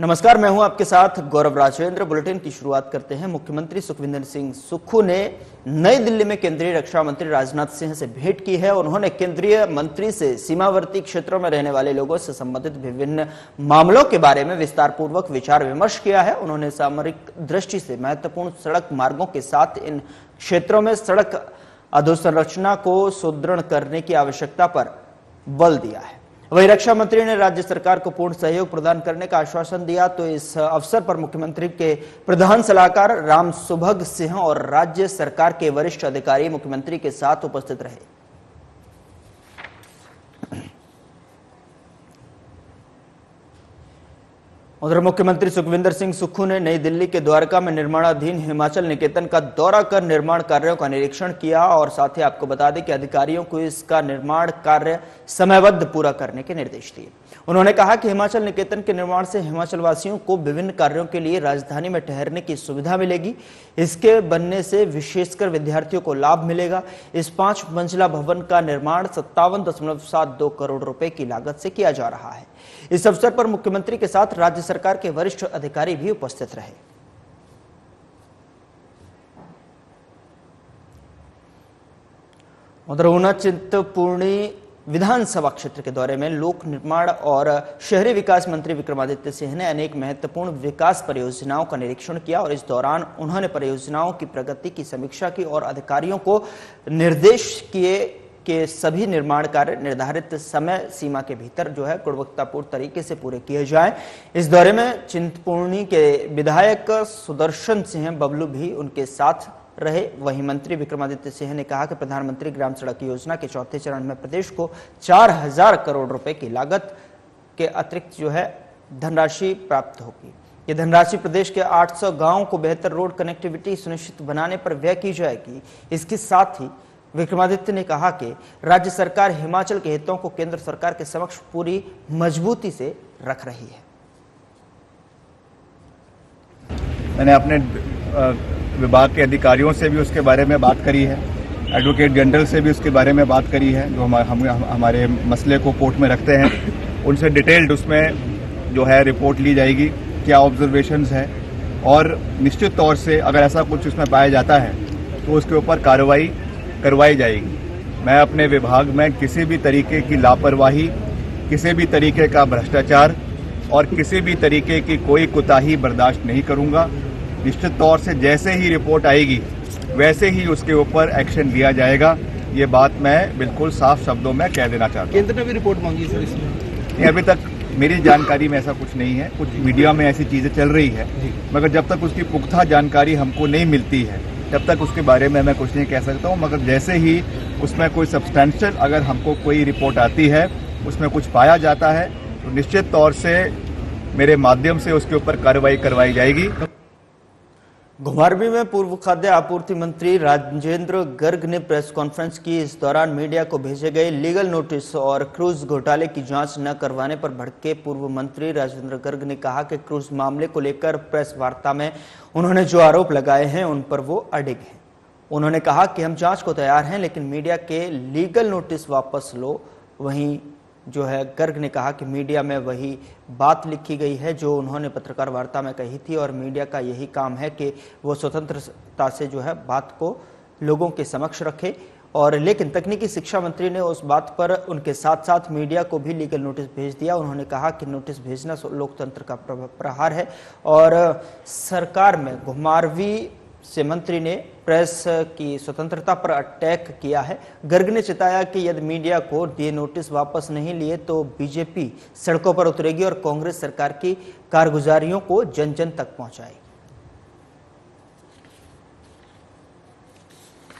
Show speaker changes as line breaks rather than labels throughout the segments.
नमस्कार, मैं हूं आपके साथ गौरव राजेंद्र। बुलेटिन की शुरुआत करते हैं। मुख्यमंत्री सुखविंदर सिंह सुक्खू ने नई दिल्ली में केंद्रीय रक्षा मंत्री राजनाथ सिंह से भेंट की है। उन्होंने केंद्रीय मंत्री से सीमावर्ती क्षेत्रों में रहने वाले लोगों से संबंधित विभिन्न मामलों के बारे में विस्तार पूर्वक विचार विमर्श किया है। उन्होंने सामरिक दृष्टि से महत्वपूर्ण सड़क मार्गों के साथ इन क्षेत्रों में सड़क अधोसंरचना को सुदृढ़ करने की आवश्यकता पर बल दिया है। वहीं रक्षा मंत्री ने राज्य सरकार को पूर्ण सहयोग प्रदान करने का आश्वासन दिया। तो इस अवसर पर मुख्यमंत्री के प्रधान सलाहकार राम सुभग सिंह और राज्य सरकार के वरिष्ठ अधिकारी मुख्यमंत्री के साथ उपस्थित रहे। उधर मुख्यमंत्री सुखविंदर सिंह सुक्खू ने नई दिल्ली के द्वारका में निर्माणाधीन हिमाचल निकेतन का दौरा कर निर्माण कार्यों का निरीक्षण किया और साथ ही आपको बता दें कि अधिकारियों को इसका निर्माण कार्य समयबद्ध पूरा करने के निर्देश दिए। उन्होंने कहा कि हिमाचल निकेतन के निर्माण से हिमाचल वासियों को विभिन्न कार्यों के लिए राजधानी में ठहरने की सुविधा मिलेगी। इसके बनने से विशेषकर विद्यार्थियों को लाभ मिलेगा। इस 5 मंजिला भवन का निर्माण 57.72 करोड़ रुपए की लागत से किया जा रहा है। इस अवसर पर मुख्यमंत्री के साथ राज्य सरकार के वरिष्ठ अधिकारी भी उपस्थित रहे। उधर ऊना चिंतपूर्णी विधानसभा क्षेत्र के दौरे में लोक निर्माण और शहरी विकास मंत्री विक्रमादित्य सिंह ने अनेक महत्वपूर्ण विकास परियोजनाओं का निरीक्षण किया और इस दौरान उन्होंने परियोजनाओं की प्रगति की समीक्षा की और अधिकारियों को निर्देश किए कि सभी निर्माण कार्य निर्धारित समय सीमा के भीतर गुणवत्तापूर्ण तरीके से पूरे किए जाएं। इस दौरे में चिंतपूर्णी के विधायक सुदर्शन सिंह बबलू भी उनके साथ रहे। वहीं मंत्री विक्रमादित्य सिंह ने कहा कि प्रधानमंत्री ग्राम सड़क योजना के चौथे चरण में प्रदेश को 4000 करोड़ रुपए की लागत के अतिरिक्त धनराशि प्राप्त होगी। ये धनराशि प्रदेश के 800 गांवों को बेहतर रोड कनेक्टिविटी सुनिश्चित बनाने पर व्यय की जाएगी। इसके साथ ही विक्रमादित्य ने कहा कि राज्य सरकार हिमाचल के हितों को केंद्र सरकार के समक्ष पूरी मजबूती से रख रही है।
मैंने अपने विभाग के अधिकारियों से भी उसके बारे में बात करी है, एडवोकेट जनरल से भी उसके बारे में बात करी है, जो हमारे मसले को कोर्ट में रखते हैं। उनसे डिटेल्ड उसमें रिपोर्ट ली जाएगी, क्या ऑब्जर्वेशंस है, और निश्चित तौर से अगर ऐसा कुछ उसमें पाया जाता है तो उसके ऊपर कार्रवाई करवाई जाएगी। मैं अपने विभाग में किसी भी तरीके की लापरवाही, किसी भी तरीके का भ्रष्टाचार और किसी भी तरीके की कोई कोताही बर्दाश्त नहीं करूंगा। निश्चित तौर से जैसे ही रिपोर्ट आएगी वैसे ही उसके ऊपर एक्शन लिया जाएगा। ये बात मैं बिल्कुल साफ शब्दों में कह देना चाहता हूँ।
केंद्र ने भी रिपोर्ट मांगी सर इसमें?
अभी तक मेरी जानकारी में ऐसा कुछ नहीं है। कुछ मीडिया में ऐसी चीजें चल रही है, मगर जब तक उसकी पुख्ता जानकारी हमको नहीं मिलती है तब तक उसके बारे में मैं कुछ नहीं कह सकता हूँ। मगर जैसे ही उसमें कोई सब्सटेंशियल अगर हमको कोई रिपोर्ट आती है, उसमें कुछ पाया जाता है, तो निश्चित तौर से मेरे माध्यम से उसके ऊपर कार्रवाई करवाई जाएगी।
घुमारवीं में पूर्व खाद्य आपूर्ति मंत्री राजेंद्र गर्ग ने प्रेस कॉन्फ्रेंस की। इस दौरान मीडिया को भेजे गए लीगल नोटिस और क्रूज घोटाले की जांच न करवाने पर भड़के पूर्व मंत्री राजेंद्र गर्ग ने कहा कि क्रूज मामले को लेकर प्रेस वार्ता में उन्होंने जो आरोप लगाए हैं उन पर वो अडिग हैं। उन्होंने कहा कि हम जांच को तैयार हैं, लेकिन मीडिया के लीगल नोटिस वापस लो। वहीं गर्ग ने कहा कि मीडिया में वही बात लिखी गई है जो उन्होंने पत्रकार वार्ता में कही थी और मीडिया का यही काम है कि वो स्वतंत्रता से बात को लोगों के समक्ष रखे। और लेकिन तकनीकी शिक्षा मंत्री ने उस बात पर उनके साथ साथ मीडिया को भी लीगल नोटिस भेज दिया। उन्होंने कहा कि नोटिस भेजना लोकतंत्र का प्रहार है और सरकार में घुमारवीं से मंत्री ने प्रेस की स्वतंत्रता पर अटैक किया है। गर्ग ने चिताया कि यदि मीडिया को दिए नोटिस वापस नहीं लिए तो बीजेपी सड़कों पर उतरेगी और कांग्रेस सरकार की कारगुजारियों को जन जन तक पहुंचाएगी।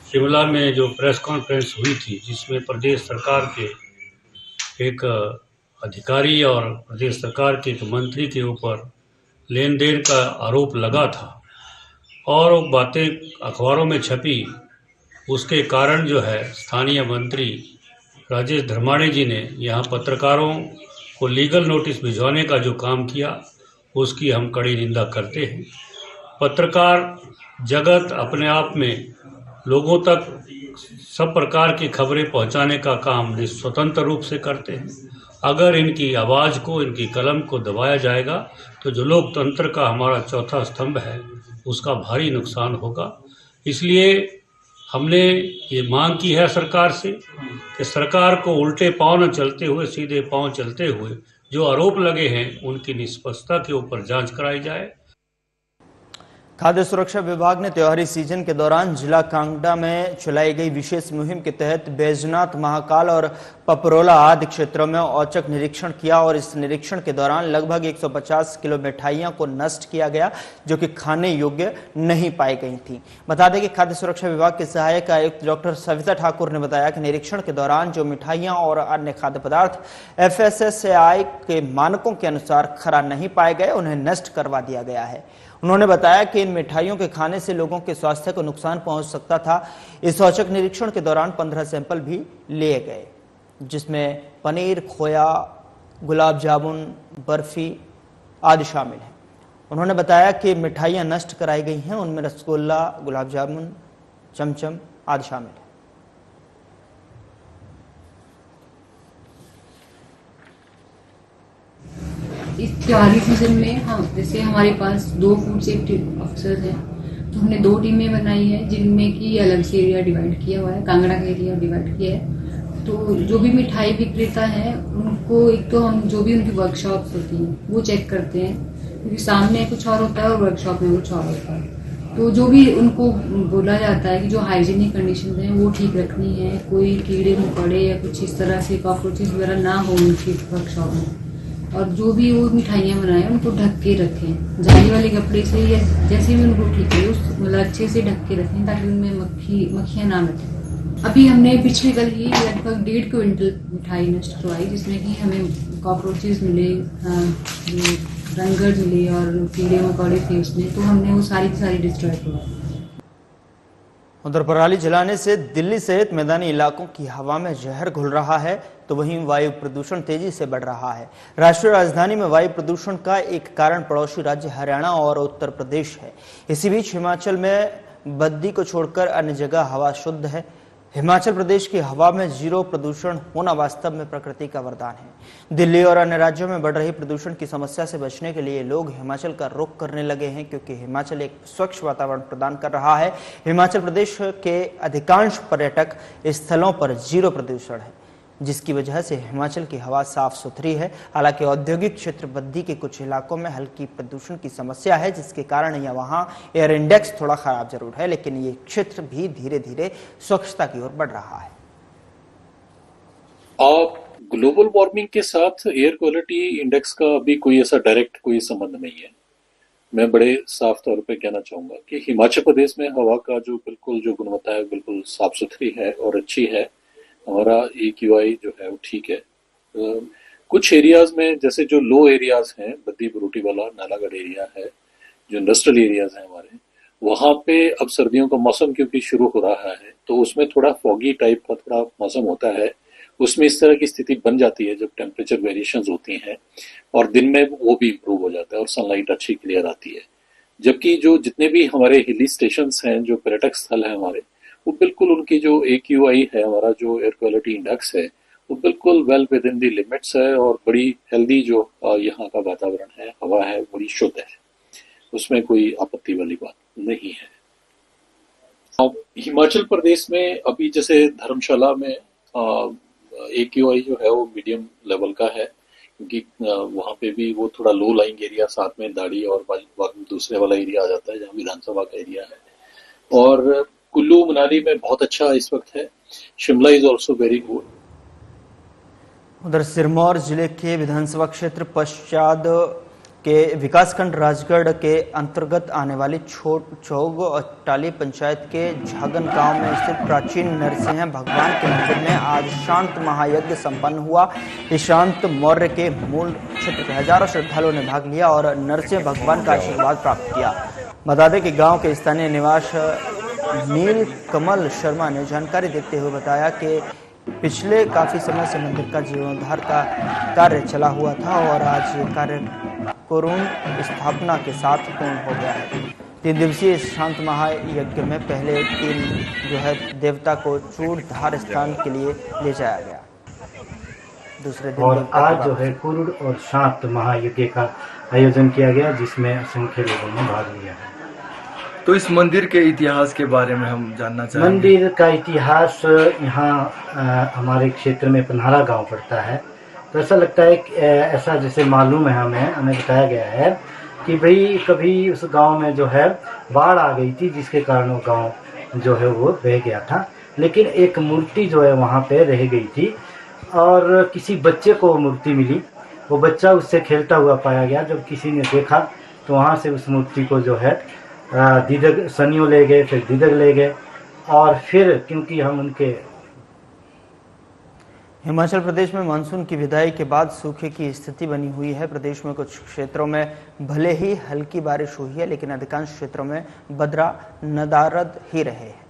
शिमला में जो प्रेस कॉन्फ्रेंस हुई थी, जिसमें प्रदेश सरकार के एक अधिकारी और प्रदेश सरकार के एक मंत्री के ऊपर लेन देन का आरोप लगा था और वो बातें अखबारों में छपी, उसके कारण स्थानीय मंत्री राजेश धर्माणी जी ने यहाँ पत्रकारों को लीगल नोटिस भिजवाने का जो काम किया उसकी हम कड़ी निंदा करते हैं। पत्रकार जगत अपने आप में लोगों तक सब प्रकार की खबरें पहुँचाने का काम स्वतंत्र रूप से करते हैं अगर इनकी आवाज़ को, इनकी कलम को दबाया जाएगा तो जो लोकतंत्र का हमारा चौथा स्तंभ है उसका भारी नुकसान होगा। इसलिए हमने ये मांग की है सरकार से कि सरकार को उल्टे पांव न चलते हुए सीधे पांव चलते हुए जो आरोप लगे हैं उनकी निष्पक्षता के ऊपर जांच कराई जाए।
खाद्य सुरक्षा विभाग ने त्योहारी सीजन के दौरान जिला कांगड़ा में चलाई गई विशेष मुहिम के तहत बैजनाथ, महाकाल और पपरोला आदि क्षेत्रों में औचक निरीक्षण किया और इस निरीक्षण के दौरान लगभग 150 किलो मिठाइयों को नष्ट किया गया जो कि खाने योग्य नहीं पाई गई थी। बता दें कि खाद्य सुरक्षा विभाग के सहायक आयुक्त डॉक्टर सविता ठाकुर ने बताया कि निरीक्षण के दौरान जो मिठाइयां और अन्य खाद्य पदार्थ FSSAI के मानकों के अनुसार खरा नहीं पाए गए उन्हें नष्ट करवा दिया गया है। उन्होंने बताया कि इन मिठाइयों के खाने से लोगों के स्वास्थ्य को नुकसान पहुंच सकता था। इस औचक निरीक्षण के दौरान 15 सैंपल भी लिए गए जिसमें पनीर, खोया, गुलाब जामुन, बर्फी आदि शामिल हैं। उन्होंने बताया कि मिठाइयां नष्ट कराई गई हैं, उनमें रसगुल्ला, गुलाब जामुन, चमचम आदि शामिल है।
इस त्योहारी सीजन में जैसे हमारे पास 2 फूड सेफ्टी ऑफिसर्स हैं, तो हमने 2 टीमें बनाई है जिनमें कि अलग से एरिया डिवाइड किया हुआ है, कांगड़ा का एरिया डिवाइड किया है। तो जो भी मिठाई विक्रेता हैं उनको एक तो हम जो भी उनकी वर्कशॉप्स होती हैं वो चेक करते हैं, क्योंकि सामने कुछ और होता है और वर्कशॉप में कुछ और होता है। तो जो भी उनको बोला जाता है कि जो हाइजीनिक कंडीशन हैं वो ठीक रखनी है, कोई कीड़े मकोड़े या कुछ इस तरह से कॉकरोचेस वगैरह ना हो उनकी वर्कशॉप में, और जो भी वो मिठाइयाँ बनाए उनको ढक के रखें जाली वाले कपड़े से या जैसे भी उनको ठीक है उस मतलब अच्छे से ढक के रखें ताकि उनमें मक्खियाँ ना बैठे। अभी हमने पिछले कल ही लगभग 1.5 क्विंटल मिठाई नष्ट करवाई जिसमें कि हमें कॉकरोचेस मिले, रंगड़ मिले और कीड़े मकोड़े थे उसमें, तो हमने वो सारी की सारी डिस्ट्रॉय करवाई।
उधर पराली जलाने से दिल्ली सहित मैदानी इलाकों की हवा में जहर घुल रहा है तो वहीं वायु प्रदूषण तेजी से बढ़ रहा है। राष्ट्रीय राजधानी में वायु प्रदूषण का एक कारण पड़ोसी राज्य हरियाणा और उत्तर प्रदेश है। इसी बीच हिमाचल में बद्दी को छोड़कर अन्य जगह हवा शुद्ध है। हिमाचल प्रदेश की हवा में 0 प्रदूषण होना वास्तव में प्रकृति का वरदान है। दिल्ली और अन्य राज्यों में बढ़ रही प्रदूषण की समस्या से बचने के लिए लोग हिमाचल का रुख करने लगे हैं क्योंकि हिमाचल एक स्वच्छ वातावरण प्रदान कर रहा है। हिमाचल प्रदेश के अधिकांश पर्यटक स्थलों पर 0 प्रदूषण है जिसकी वजह से हिमाचल की हवा साफ सुथरी है। हालांकि औद्योगिक क्षेत्र बद्दी के कुछ इलाकों में हल्की प्रदूषण की समस्या है जिसके कारण यह वहां एयर इंडेक्स थोड़ा खराब जरूर है, लेकिन ये क्षेत्र भी धीरे धीरे स्वच्छता की ओर बढ़ रहा है।
ग्लोबल वार्मिंग के साथ एयर क्वालिटी इंडेक्स का अभी कोई ऐसा डायरेक्ट कोई संबंध नहीं है। मैं बड़े साफ तौर पे कहना चाहूंगा कि हिमाचल प्रदेश में हवा का जो बिल्कुल जो गुणवत्ता है बिल्कुल साफ सुथरी है और अच्छी है। हमारा AQI जो है वो ठीक है। कुछ एरियाज में जैसे जो लो एरियाज हैं, बद्दी बरूटी वाला नालागढ़ एरिया है, जो इंडस्ट्रियल एरियाज हैं हमारे, वहां पे अब सर्दियों का मौसम क्योंकि शुरू हो रहा है तो उसमें थोड़ा फॉगी टाइप का थोड़ा मौसम होता है। उसमें इस तरह की स्थिति बन जाती है जब टेम्परेचर वेरिएशंस होती हैं और दिन में वो भी इम्प्रूव हो जाता है और सनलाइट अच्छी क्लियर आती है। जबकि जो जितने भी हमारे हिली स्टेशंस हैं, जो पर्यटक स्थल हैं हमारे, वो बिल्कुल उनकी जो AQI है, हमारा जो एयर क्वालिटी इंडेक्स है, वो बिल्कुल well with in the limits है और बड़ी हेल्दी जो यहाँ का वातावरण है, हवा है, बड़ी शुद्ध है। उसमें कोई आपत्ति वाली बात नहीं है। हिमाचल प्रदेश में अभी जैसे धर्मशाला में AQI जो है वो मीडियम लेवल का है क्योंकि वहाँ पे भी वो थोड़ा लो लाइंग एरिया साथ में दाड़ी और दूसरे वाला एरिया आ जाता है जहाँ विधानसभा का एरिया है। और कुल्लू मनाली में बहुत अच्छा इस वक्त है। Shimla is also very good.
उधर सिरमौर जिले के विधानसभा क्षेत्र पश्चाद के विकासखंड राजगढ़ के अंतर्गत आने वाली चौग और टाली पंचायत के झागन गांव में स्थित प्राचीन नरसिंह भगवान के मंदिर में आज शांत महायज्ञ संपन्न हुआ। इस शांत मौर्य के मूल क्षेत्र के हजारों श्रद्धालुओं ने भाग लिया और नरसिंह भगवान का आशीर्वाद प्राप्त किया। बता दें कि गांव के स्थानीय निवास नील कमल शर्मा ने जानकारी देते हुए बताया कि पिछले काफी समय से मंदिर का जीर्णोद्धार का कार्य चला हुआ था और आज ये कार्य कोरोना स्थापना के साथ पूर्ण हो गया है। 3 दिवसीय शांत महायज्ञ में पहले 3 जो है देवता को चूड़धार स्थान के लिए ले जाया गया। दूसरे दिन
और
देवता की
आज जो
वापसी।
है कुरुड़ और शांत महायज्ञ का आयोजन किया गया, जिसमें असंख्य लोगों ने भाग लिया है।
तो इस मंदिर के इतिहास के बारे में हम जानना चाहेंगे।
मंदिर का इतिहास यहाँ हमारे क्षेत्र में पन्हारा गांव पड़ता है। तो ऐसा लगता है कि ऐसा जैसे मालूम है हमें बताया गया है कि भाई कभी उस गांव में जो है बाढ़ आ गई थी, जिसके कारण वो गांव जो है वो बह गया था। लेकिन एक मूर्ति जो है वहाँ पे रह गई थी और किसी बच्चे को मूर्ति मिली। वो बच्चा उससे खेलता हुआ पाया गया। जब किसी ने देखा तो वहाँ से उस मूर्ति को जो है दीदक सनियों ले गए, फिर दीदक ले गए और फिर क्योंकि हम उनके
हिमाचल प्रदेश में मानसून की विदाई के बाद सूखे की स्थिति बनी हुई है। प्रदेश में कुछ क्षेत्रों में भले ही हल्की बारिश हुई है, लेकिन अधिकांश क्षेत्रों में बदरा नदारद ही रहे हैं।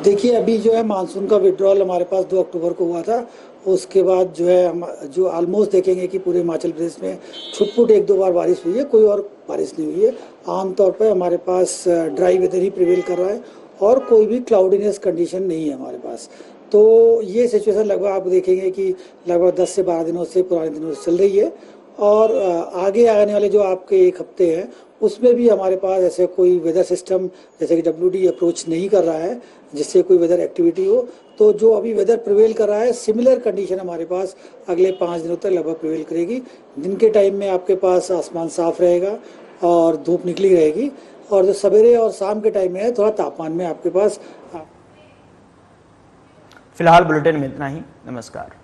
देखिए, अभी जो है मानसून का विड्रॉल हमारे पास 2 अक्टूबर को हुआ था। उसके बाद जो है हम जो ऑलमोस्ट देखेंगे कि पूरे हिमाचल प्रदेश में छुटपुट 1-2 बार बारिश हुई है, कोई और बारिश नहीं हुई है। आमतौर पर हमारे पास ड्राई वेदर ही प्रिवेल कर रहा है और कोई भी क्लाउडीनेस कंडीशन नहीं है हमारे पास। तो ये सिचुएशन लगभग आप देखेंगे कि लगभग 10 से 12 दिनों से पुराने दिनों से चल रही है और आगे आने वाले जो आपके 1 हफ्ते हैं उसमें भी हमारे पास ऐसे कोई वेदर सिस्टम जैसे कि WD अप्रोच नहीं कर रहा है जिससे कोई वेदर एक्टिविटी हो। तो जो अभी वेदर प्रिवेल कर रहा है, सिमिलर कंडीशन हमारे पास अगले 5 दिनों तक लगभग प्रिवेल करेगी। दिन के टाइम में आपके पास आसमान साफ रहेगा और धूप निकली रहेगी और जो सवेरे और शाम के टाइम में है थोड़ा तापमान में आपके पास।
फिलहाल बुलेटिन में इतना ही। नमस्कार।